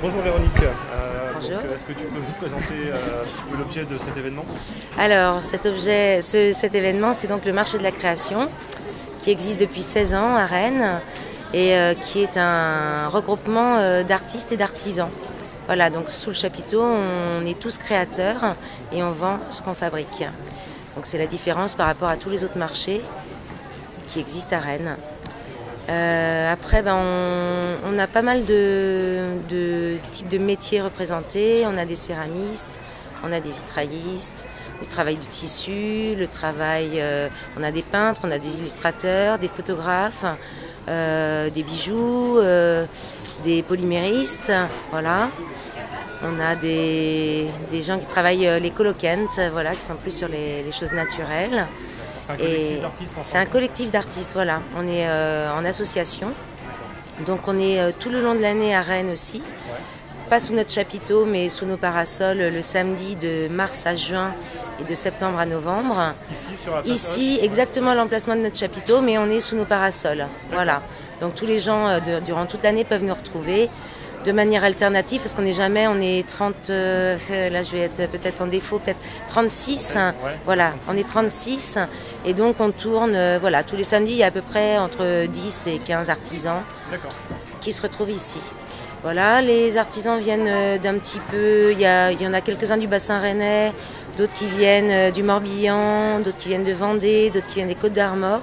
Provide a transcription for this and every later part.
Bonjour Véronique. Bonjour. Est-ce que tu peux nous présenter un petit peu l'objet de cet événement? Alors, cet événement, c'est donc le marché de la création qui existe depuis 16 ans à Rennes et qui est un regroupement d'artistes et d'artisans. Voilà, donc sous le chapiteau, on est tous créateurs et on vend ce qu'on fabrique. Donc c'est la différence par rapport à tous les autres marchés qui existent à Rennes. Après, on a pas mal de types de métiers représentés. On a des céramistes, on a des vitraillistes, le travail du tissu, on a des peintres, on a des illustrateurs, des photographes, des bijoux, des polyméristes, voilà. On a des gens qui travaillent les colocants, voilà, qui sont plus sur les choses naturelles. C'est un collectif d'artistes ensemble. C'est un collectif d'artistes, voilà. On est en association. Donc on est tout le long de l'année à Rennes aussi. Ouais. Pas sous notre chapiteau, mais sous nos parasols le samedi de mars à juin et de septembre à novembre. Ici, sur la place Ici, exactement à l'emplacement de notre chapiteau, mais on est sous nos parasols. Voilà. Donc tous les gens durant toute l'année peuvent nous retrouver de manière alternative, parce qu'on n'est jamais, on est 30, là je vais être peut-être en défaut, peut-être 36, Ouais, voilà, 36. on est 36, et donc on tourne, voilà, tous les samedis, il y a à peu près entre 10 et 15 artisans qui se retrouvent ici. Voilà, les artisans viennent d'un petit peu, il y en a quelques-uns du bassin rennais, d'autres qui viennent du Morbihan, d'autres qui viennent de Vendée, d'autres qui viennent des Côtes-d'Armor,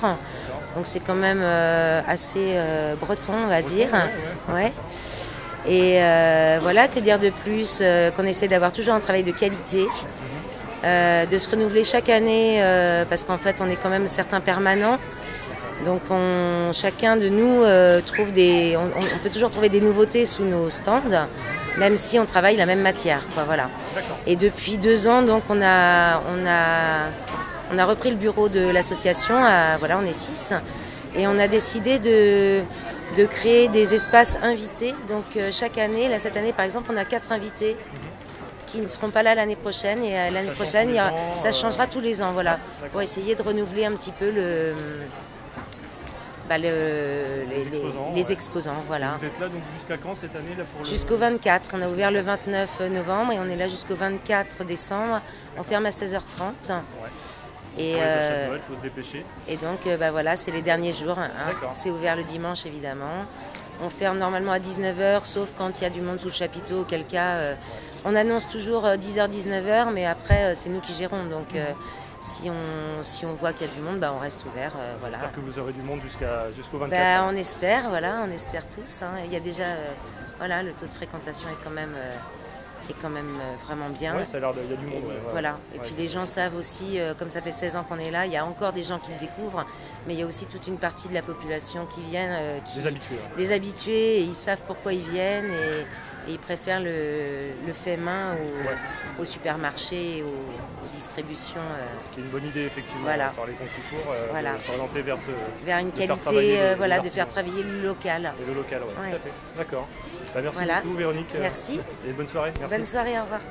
donc c'est quand même assez breton, on va dire. Ouais. Et voilà, que dire de plus, qu'on essaie d'avoir toujours un travail de qualité, de se renouveler chaque année, parce qu'en fait on est quand même certains permanents. Donc chacun de nous on peut toujours trouver des nouveautés sous nos stands, même si on travaille la même matière, quoi, voilà. Et depuis 2 ans, donc on a repris le bureau de l'association, voilà, on est 6, et on a décidé de créer des espaces invités. Donc chaque année, là cette année par exemple, on a 4 invités qui ne seront pas là l'année prochaine. Et l'année prochaine, ça changera tous les ans, voilà, pour essayer de renouveler un petit peu les exposants, voilà. Vous êtes là donc jusqu'à quand cette année là, Jusqu'au 24. On a ouvert le 29 novembre et on est là jusqu'au 24 décembre. On ferme à 16h30. Ouais. Et, pour les achats de Noël, faut se dépêcher. Et donc voilà, c'est les derniers jours, hein. C'est ouvert le dimanche évidemment. On ferme normalement à 19h, sauf quand il y a du monde sous le chapiteau, auquel cas on annonce toujours 10h, 19h, mais après c'est nous qui gérons. Donc si on voit qu'il y a du monde, on reste ouvert. Voilà. J'espère que vous aurez du monde jusqu'au 24. On espère, voilà, on espère tous, hein. Il y a déjà, voilà, le taux de fréquentation est quand même vraiment bien. Oui, ça a l'air il y a du monde. Voilà. Et puis les gens savent aussi, comme ça fait 16 ans qu'on est là, il y a encore des gens qui le découvrent, mais il y a aussi toute une partie de la population qui viennent, Des habitués. des habitués, et ils savent pourquoi ils viennent, et ils préfèrent le fait main au supermarché, aux distributions. Ce qui est une bonne idée effectivement, voilà. par les temps qui courent, voilà. de s'orienter vers une qualité, de faire travailler le local. Et le local, ouais. Tout à fait. D'accord. Merci beaucoup Véronique. Merci. Et bonne soirée. Merci. Bonne soirée, au revoir.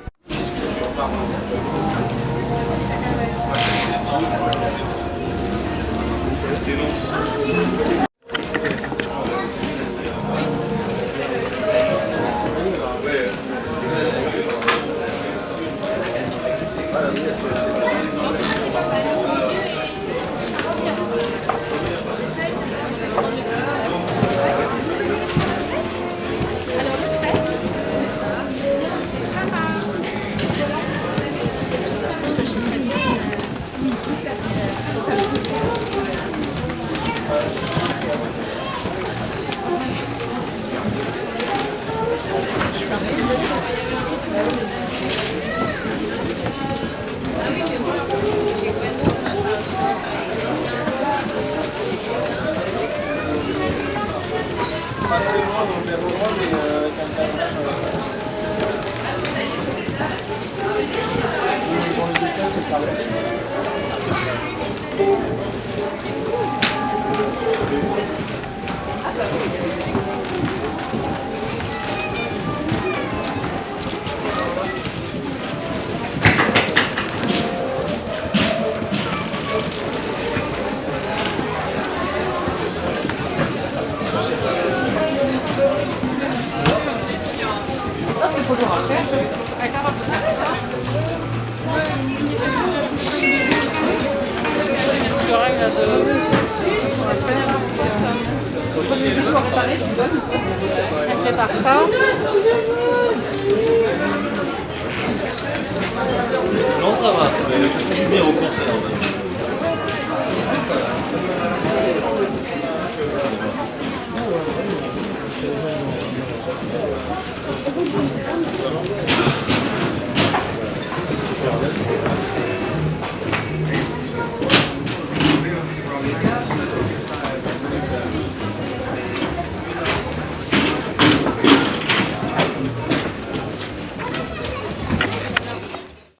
Elle prépare ça.